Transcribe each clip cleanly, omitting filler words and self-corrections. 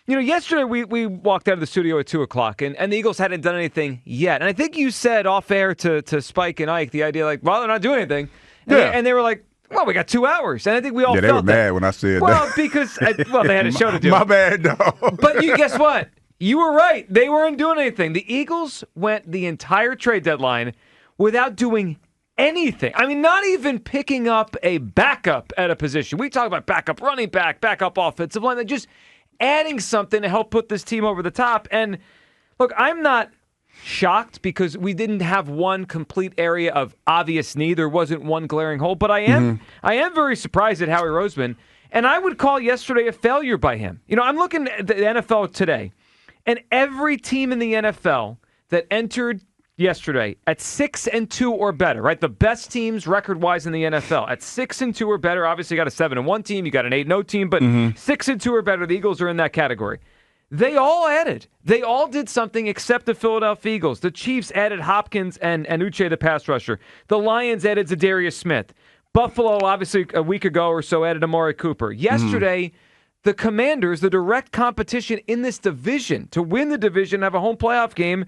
Hugh, yesterday we walked out of the studio at 2 o'clock, and the Eagles hadn't done anything yet. And I think you said off air to Spike and Ike the idea, like, well, they're not doing anything. And they were like, well, we got 2 hours. And I think we all felt that. Yeah, they were mad when I said that. Well, because they had a show to do. My bad, no. But guess what? You were right. They weren't doing anything. The Eagles went the entire trade deadline without doing anything. I mean, not even picking up a backup at a position. We talk about backup running back, backup offensive line. They're just adding something to help put this team over the top. And look, I'm not shocked because we didn't have one complete area of obvious need. There wasn't one glaring hole. But I am very surprised at Howie Roseman. And I would call yesterday a failure by him. I'm looking at the NFL today. And every team in the NFL that entered yesterday at 6-2 or better, right? The best teams record-wise in the NFL at 6-2 or better. Obviously, you got a 7-1 team, you got an 8-0 team, but 6-2 or better, the Eagles are in that category. They all added. They all did something except the Philadelphia Eagles. The Chiefs added Hopkins and Uche, the pass rusher. The Lions added Zadarius Smith. Buffalo, obviously, a week ago or so, added Amari Cooper. Yesterday, the Commanders, the direct competition in this division, to win the division, have a home playoff game,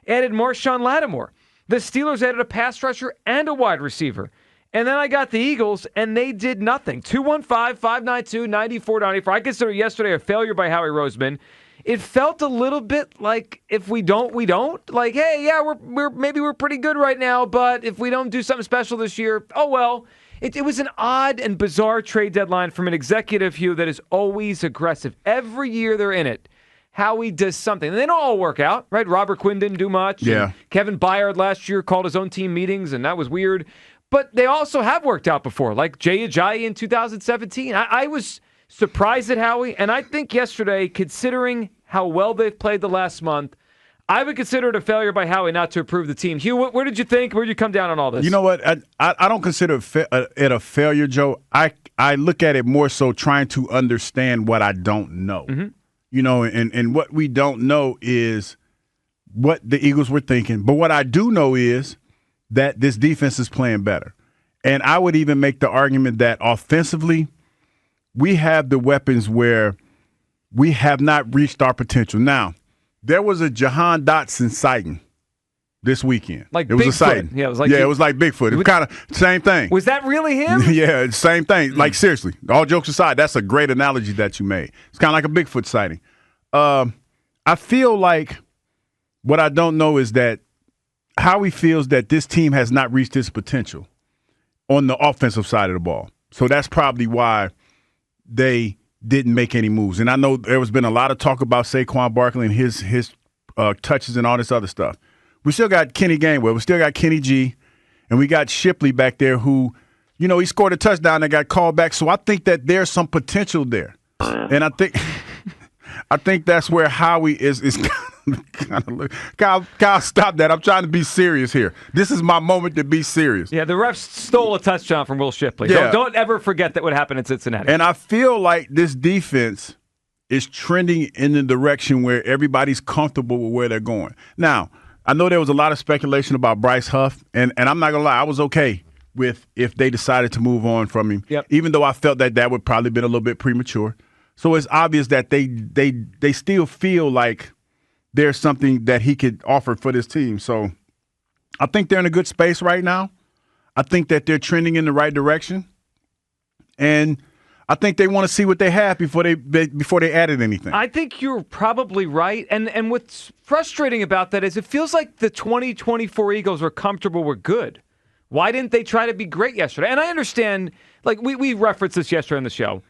added Marshawn Lattimore. The Steelers added a pass rusher and a wide receiver. And then I got the Eagles, and they did nothing. 215-592-9494. I consider yesterday a failure by Howie Roseman. It felt a little bit like if we don't, we don't. Like, hey, yeah, we're pretty good right now, but if we don't do something special this year, oh well. It was an odd and bizarre trade deadline from an executive, Hugh, that is always aggressive. Every year they're in it. Howie does something. And they don't all work out, right? Robert Quinn didn't do much. Yeah. Kevin Byard last year called his own team meetings, and that was weird. But they also have worked out before, like Jay Ajayi in 2017. I was surprised at Howie, and I think yesterday, considering how well they've played the last month, I would consider it a failure by Howie not to approve the team. Hugh, where did you think? Where did you come down on all this? You know what? I don't consider it a failure, Joe. I look at it more so trying to understand what I don't know. And what we don't know is what the Eagles were thinking. But what I do know is that this defense is playing better. And I would even make the argument that offensively, we have the weapons where we have not reached our potential. Now, there was a Jahan Dotson sighting this weekend. Like it was Bigfoot. A sighting. Yeah, it was like Bigfoot. It was kind of same thing. Was that really him? Yeah, same thing. Like seriously, all jokes aside, that's a great analogy that you made. It's kind of like a Bigfoot sighting. I feel like what I don't know is that Howie feels that this team has not reached its potential on the offensive side of the ball. So that's probably why they didn't make any moves. And I know there has been a lot of talk about Saquon Barkley and his touches and all this other stuff. We still got Kenny Gainwell. We still got Kenny G. And we got Shipley back there who, he scored a touchdown and got called back. So I think that there's some potential there. And I think that's where Howie is kind of Kyle, stop that. I'm trying to be serious here. This is my moment to be serious. Yeah, the refs stole a touchdown from Will Shipley. Yeah. Don't ever forget that what happened in Cincinnati. And I feel like this defense is trending in the direction where everybody's comfortable with where they're going. Now, I know there was a lot of speculation about Bryce Huff, and I'm not going to lie, I was okay with if they decided to move on from him, even though I felt that would probably been a little bit premature. So it's obvious that they still feel like there's something that he could offer for this team. So I think they're in a good space right now. I think that they're trending in the right direction. And I think they want to see what they have before they added anything. I think you're probably right. And what's frustrating about that is it feels like the 2024 Eagles were comfortable, were good. Why didn't they try to be great yesterday? And I understand, like we referenced this yesterday on the show.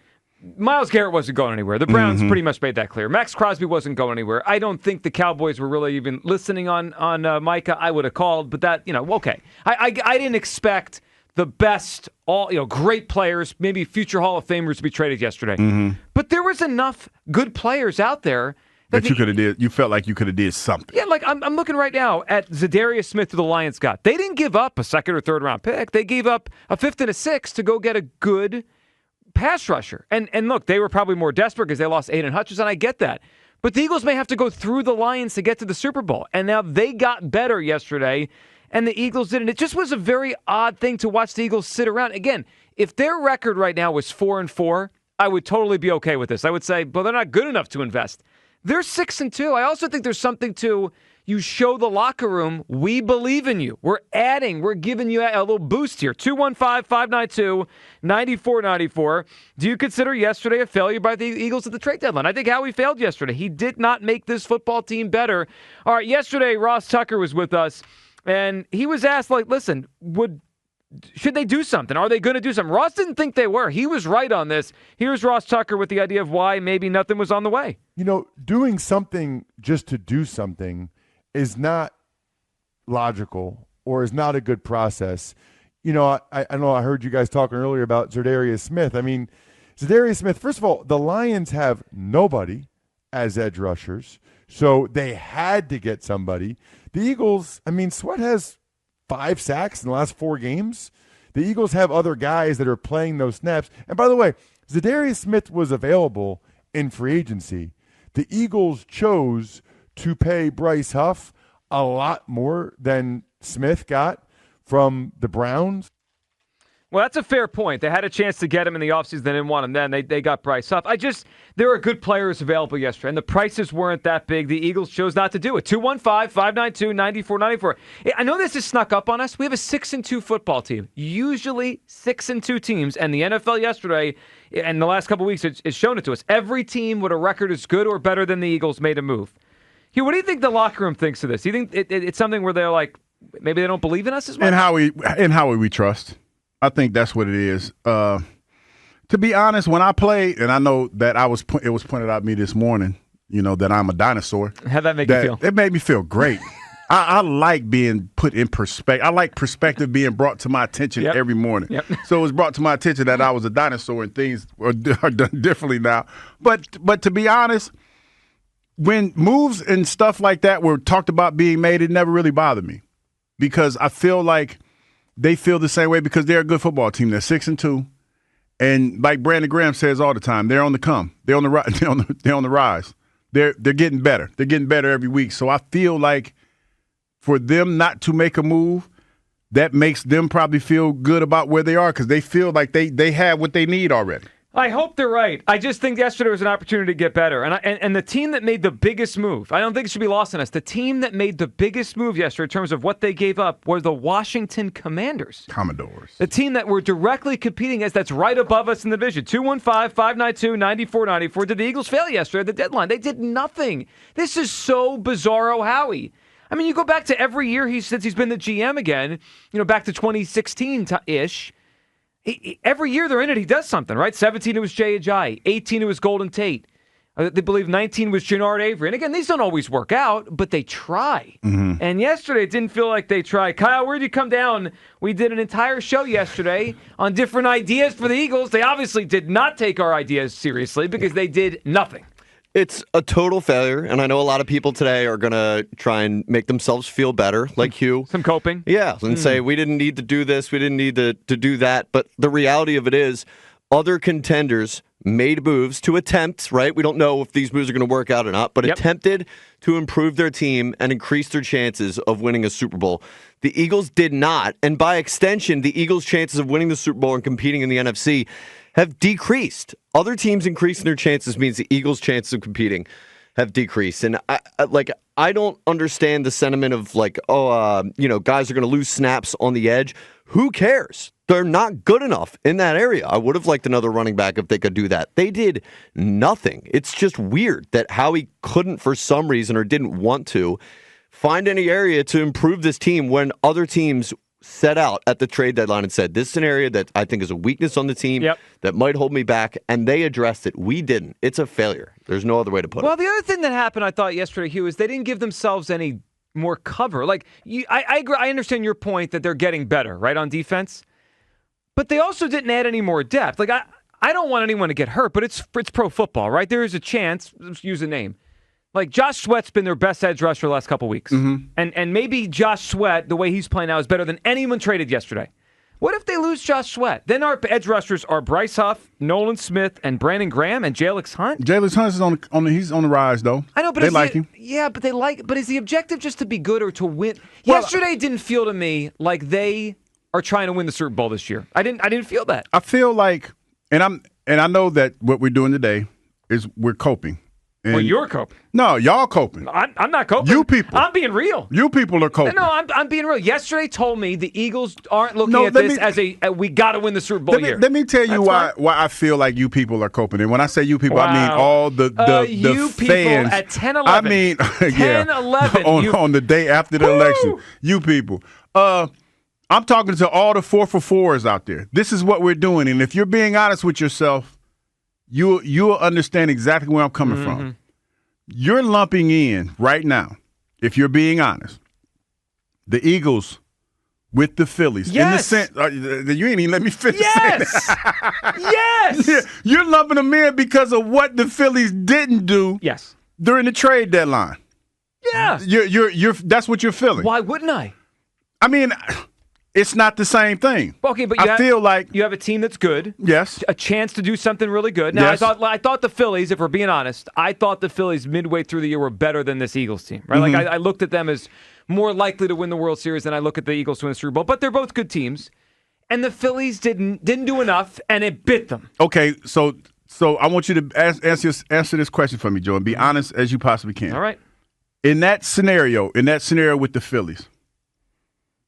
Myles Garrett wasn't going anywhere. The Browns pretty much made that clear. Max Crosby wasn't going anywhere. I don't think the Cowboys were really even listening on Micah. I would have called, but that, okay. I didn't expect the best, great players, maybe future Hall of Famers to be traded yesterday. But there was enough good players out there that you could have did. You felt like you could have did something. Yeah, like I'm looking right now at Zadarius Smith who the Lions got. They didn't give up a second or third round pick. They gave up a fifth and a sixth to go get a good pass rusher. And look, they were probably more desperate because they lost Aiden Hutchinson. I get that. But the Eagles may have to go through the Lions to get to the Super Bowl. And now they got better yesterday, and the Eagles didn't. It just was a very odd thing to watch the Eagles sit around. Again, if their record right now was 4-4, I would totally be okay with this. I would say, but they're not good enough to invest. They're 6-2. I also think there's something to you show the locker room, we believe in you. We're giving you a little boost here. 215-592-9494. Do you consider yesterday a failure by the Eagles at the trade deadline? I think Howie failed yesterday. He did not make this football team better. All right, yesterday Ross Tucker was with us, and he was asked, listen, should they do something? Are they going to do something? Ross didn't think they were. He was right on this. Here's Ross Tucker with the idea of why maybe nothing was on the way. Doing something just to do something is not logical or is not a good process. I know I heard you guys talking earlier about Za'Darius Smith. I mean, Za'Darius Smith, first of all, the Lions have nobody as edge rushers, so they had to get somebody. The Eagles, Sweat has 5 sacks in the last 4 games. The Eagles have other guys that are playing those snaps. And by the way, Za'Darius Smith was available in free agency. The Eagles chose to pay Bryce Huff a lot more than Smith got from the Browns. Well, that's a fair point. They had a chance to get him in the offseason. They didn't want him then. They got Bryce Huff. There were good players available yesterday, and the prices weren't that big. The Eagles chose not to do it. 215-592-9494. I know this has snuck up on us. We have a 6-2 football team. Usually 6-2 teams, and the NFL yesterday and the last couple of weeks has shown it to us. Every team with a record as good or better than the Eagles made a move. Hugh, what do you think the locker room thinks of this? Do you think it's something where they're like, maybe they don't believe in us as much? And how we trust. I think that's what it is. To be honest, when I played, and I know that it was pointed out to me this morning, that I'm a dinosaur. How'd that make you feel? It made me feel great. I like being put in perspective. I like perspective being brought to my attention every morning. Yep. So it was brought to my attention that I was a dinosaur and things are done differently now. But to be honest, when moves and stuff like that were talked about being made, it never really bothered me because I feel like they feel the same way because they're a good football team. They're 6-2, and like Brandon Graham says all the time, they're on the come. They're on the they're on the rise. They're getting better. They're getting better every week. So I feel like for them not to make a move, that makes them probably feel good about where they are because they feel like they have what they need already. I hope they're right. I just think yesterday was an opportunity to get better. And the team that made the biggest move, I don't think it should be lost on us. The team that made the biggest move yesterday in terms of what they gave up were the Washington Commanders. Commodores. The team that we're directly competing against that's right above us in the division. 215-592-9494. Did the Eagles fail yesterday at the deadline? They did nothing. This is so bizarro, Howie. You go back to every year since he's been the GM again, back to 2016-ish. Every year they're in it, he does something, right? 17, it was Jay Ajayi. 18, it was Golden Tate. They believe 19 was Jannard Avery. And again, these don't always work out, but they try. Mm-hmm. And yesterday, it didn't feel like they tried. Kyle, where'd you come down? We did an entire show yesterday on different ideas for the Eagles. They obviously did not take our ideas seriously because they did nothing. It's a total failure, and I know a lot of people today are going to try and make themselves feel better, like Hugh. Some coping. Yeah, and say, we didn't need to do this, we didn't need to do that. But the reality of it is, other contenders made moves to attempt, right? We don't know if these moves are going to work out or not, but attempted to improve their team and increase their chances of winning a Super Bowl. The Eagles did not, and by extension, the Eagles' chances of winning the Super Bowl and competing in the NFC have decreased. Other teams increasing their chances means the Eagles' chances of competing have decreased. And I don't understand the sentiment of guys are going to lose snaps on the edge. Who cares? They're not good enough in that area. I would have liked another running back if they could do that. They did nothing. It's just weird that Howie couldn't, for some reason, or didn't want to find any area to improve this team when other teams set out at the trade deadline and said, this is an area that I think is a weakness on the team that might hold me back, and they addressed it. We didn't. It's a failure. There's no other way to put it. Well, the other thing that happened, I thought, yesterday, Hugh, is they didn't give themselves any more cover. I agree. I understand your point that they're getting better, right, on defense, but they also didn't add any more depth. I don't want anyone to get hurt, but it's pro football, right? There is a chance, let's use a name, Josh Sweat's been their best edge rusher the last couple weeks. Mm-hmm. And maybe Josh Sweat, the way he's playing now, is better than anyone traded yesterday. What if they lose Josh Sweat? Then our edge rushers are Bryce Huff, Nolan Smith, and Brandon Graham, and Jalix Hunt. Jalix Hunt is he's on the rise, though. I know, but they like him. Yeah, but but is the objective just to be good or to win? Well, yesterday didn't feel to me like they are trying to win the Super Bowl this year. I didn't feel that. I feel like, and and I know that what we're doing today is we're coping. And well, you're coping. No, y'all coping. I'm not coping. You people. I'm being real. You people are coping. No, I'm being real. Yesterday told me the Eagles aren't looking at this as we got to win the Super Bowl year. Let me tell you why I feel like you people are coping. And when I say you people, I mean all the you fans. People at 10-11. I mean, 10-11. On the day after the election. You people. I'm talking to all the 4-for-4s out there. This is what we're doing. And if you're being honest with yourself, you'll understand exactly where I'm coming from. You're lumping in right now, if you're being honest, the Eagles with the Phillies. Yes. In the sense, you ain't even let me finish. Yes. Yes. Yeah, you're lumping them in because of what the Phillies didn't do. Yes. During the trade deadline. Yeah. You're that's what you're feeling. Why wouldn't I? I mean, it's not the same thing. Okay, but I feel like you have a team that's good. Yes. A chance to do something really good. Now, yes. I thought the Phillies, if we're being honest, I thought the Phillies midway through the year were better than this Eagles team. Right? Like I looked at them as more likely to win the World Series than I look at the Eagles to win the Super Bowl. But they're both good teams, and the Phillies didn't do enough, and it bit them. Okay, so I want you to answer this question for me, Joe, and be honest as you possibly can. All right. In that scenario with the Phillies,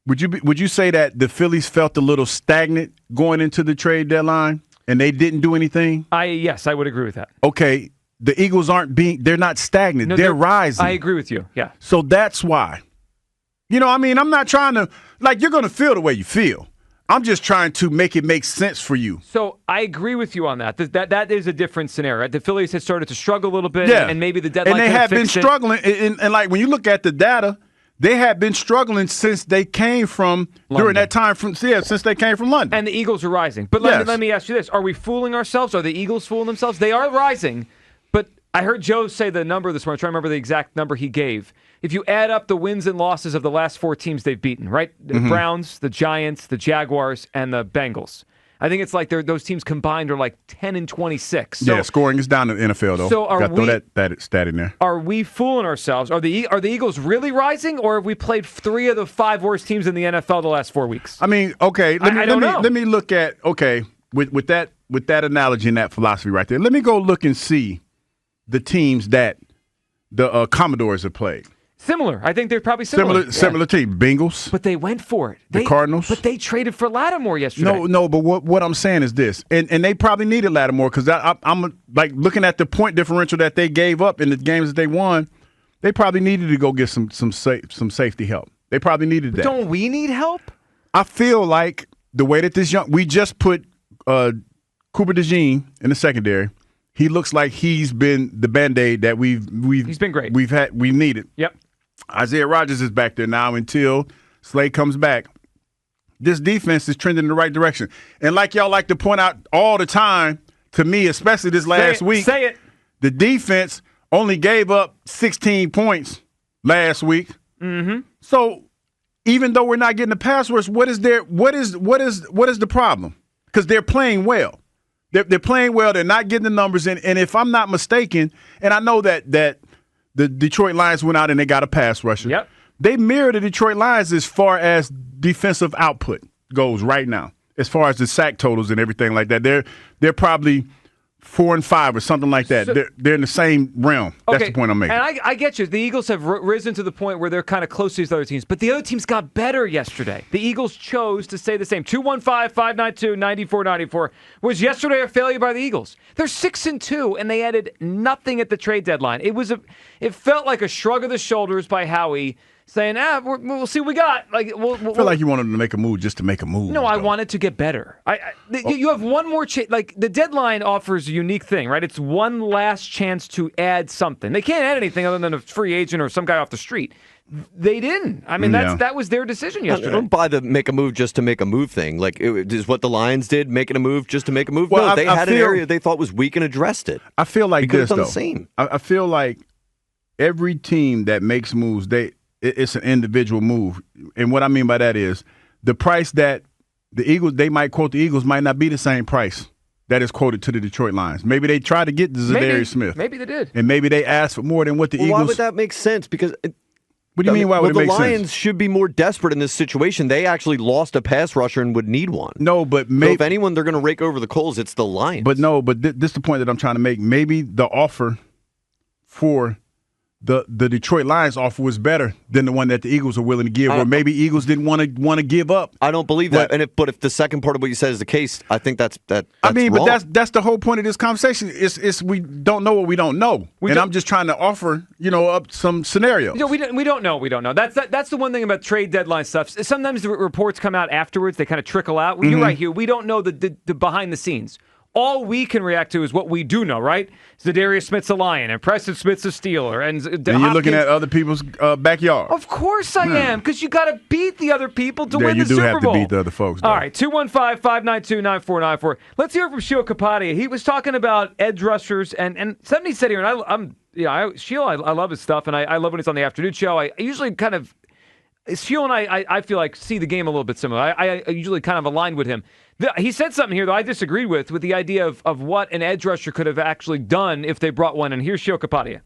would you say that the Phillies felt a little stagnant going into the trade deadline and they didn't do anything? Yes, I would agree with that. Okay, the Eagles they're not stagnant. No, they're rising. I agree with you. Yeah. So that's why. You know, I mean, I'm not trying to you're going to feel the way you feel. I'm just trying to make it make sense for you. So I agree with you on that. That is a different scenario. Right? The Phillies had started to struggle a little bit, and maybe the deadline. And they have been struggling. And like when you look at the data, they have been struggling since they came from London. During that time since they came from London. And the Eagles are rising. But let me ask you this: are we fooling ourselves? Are the Eagles fooling themselves? They are rising, but I heard Joe say the number this morning. I'm trying to remember the exact number he gave. If you add up the wins and losses of the last 4 teams they've beaten, right? The Browns, the Giants, the Jaguars, and the Bengals. I think it's like those teams combined are like 10-26. So, scoring is down in the NFL, though. So got to throw that stat in there. Are we fooling ourselves? Are the Eagles really rising, or have we played 3 of the 5 worst teams in the NFL the last 4 weeks? I mean, okay, let me look at with that analogy and that philosophy right there. Let me go look and see the teams that the Commodores have played. Similar. I think they're probably similar. Similar team. Bengals. But they went for it. The Cardinals. But they traded for Lattimore yesterday. No, but what I'm saying is this. And they probably needed Lattimore because I'm like looking at the point differential that they gave up in the games that they won. They probably needed to go get some safety help. They probably needed that. Don't we need help? I feel like the way that we just put Cooper DeJean in the secondary. He looks like he's been the Band-Aid that he's been great. We needed. Yep. Isaiah Rodgers is back there now until Slade comes back. This defense is trending in the right direction. And like y'all like to point out all the time, to me, especially this last week, the defense only gave up 16 points last week. Mm-hmm. So even though we're not getting the pass rush, what is the problem? Because they're playing well. They're playing well. They're not getting the numbers in. And if I'm not mistaken, and I know that the Detroit Lions went out and they got a pass rusher. Yep. They mirror the Detroit Lions as far as defensive output goes right now, as far as the sack totals and everything like that. They're probably 4 and 5 or something like that. So, they're in the same realm. That's the point I'm making. And I get you. The Eagles have risen to the point where they're kind of close to these other teams. But the other teams got better yesterday. The Eagles chose to stay the same. 215-592-9494. Was yesterday a failure by the Eagles? They're 6-2, and they added nothing at the trade deadline. It felt like a shrug of the shoulders by Howie, saying, we'll see what we got. I feel like you wanted to make a move just to make a move. No, I wanted to get better. You have one more chance. Like, the deadline offers a unique thing, right? It's one last chance to add something. They can't add anything other than a free agent or some guy off the street. They didn't. I mean, that was their decision yesterday. I don't buy the make a move just to make a move thing. Like, it is what the Lions did, making a move just to make a move. Well, no, they had an area they thought was weak and addressed it. I feel like this, though. The same. I feel like every team that makes moves, it's an individual move. And what I mean by that is the price that the Eagles, they might quote the Eagles, might not be the same price that is quoted to the Detroit Lions. Maybe they tried to get Zadarius Smith. Maybe they did. And maybe they asked for more than what the Eagles. Why would that make sense? Because What do you mean? Why would it make sense? The sense? Lions should be more desperate in this situation. They actually lost a pass rusher and would need one. No, but so if anyone they're going to rake over the coals, it's the Lions. But this is the point that I'm trying to make. Maybe the offer for the Detroit Lions offer was better than the one that the Eagles are willing to give, or maybe Eagles didn't want to give up. I don't believe that. But if the second part of what you said is the case, I think that's I mean, wrong. but that's the whole point of this conversation. It's we don't know what we don't know, I'm just trying to offer up some scenarios. We don't know. We don't know. That's the one thing about trade deadline stuff. Sometimes the reports come out afterwards. They kind of trickle out. Well, you're right here. We don't know the behind the scenes. All we can react to is what we do know, right? Zadarius Smith's a Lion, and Preston Smith's a Steeler, and you're looking at other people's backyard. Of course I am, because you got to beat the other people to win the Super Bowl. You do have to beat the other folks. Though. All right, 215-592-9494. Let's hear from Sheil Kapadia. He was talking about edge rushers, and somebody said here, and Sheil, I love his stuff, and I love when he's on the afternoon show. I usually kind of, Sheil and I feel like see the game a little bit similar. I usually kind of align with him. He said something here that I disagreed with the idea of what an edge rusher could have actually done if they brought one. And here's Sheil Kapadia.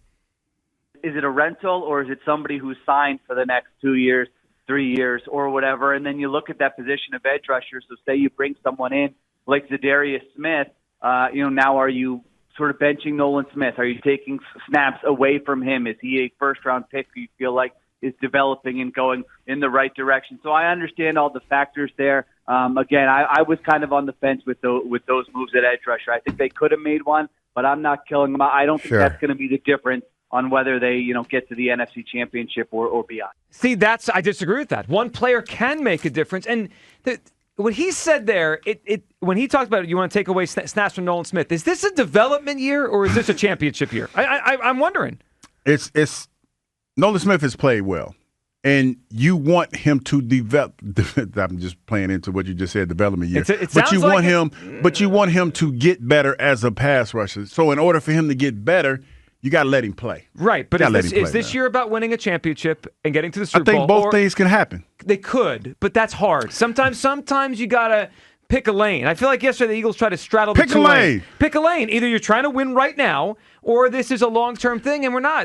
Is it a rental, or is it somebody who's signed for the next 2 years, 3 years, or whatever? And then you look at that position of edge rusher. So say you bring someone in like Zadarius Smith. Now are you sort of benching Nolan Smith? Are you taking snaps away from him? Is he a first-round pick who you feel like is developing and going in the right direction? So I understand all the factors there. Again, I was kind of on the fence with those moves at edge rusher. I think they could have made one, but I'm not killing them. I don't think that's going to be the difference on whether they get to the NFC Championship or beyond. See, I disagree with that. One player can make a difference, and what he said there, when he talked about it, you want to take away snaps from Nolan Smith. Is this a development year or is this a championship year? I'm wondering. It's Nolan Smith has played well. And you want him to develop. I'm just playing into what you just said, development year. But you want him to get better as a pass rusher. So in order for him to get better, you got to let him play. Right, but is this year about winning a championship and getting to the Super Bowl? I think both things can happen. They could, but that's hard. Sometimes you got to pick a lane. I feel like yesterday the Eagles tried to straddle the two lanes. Pick a lane. Either you're trying to win right now, or this is a long-term thing, and we're not.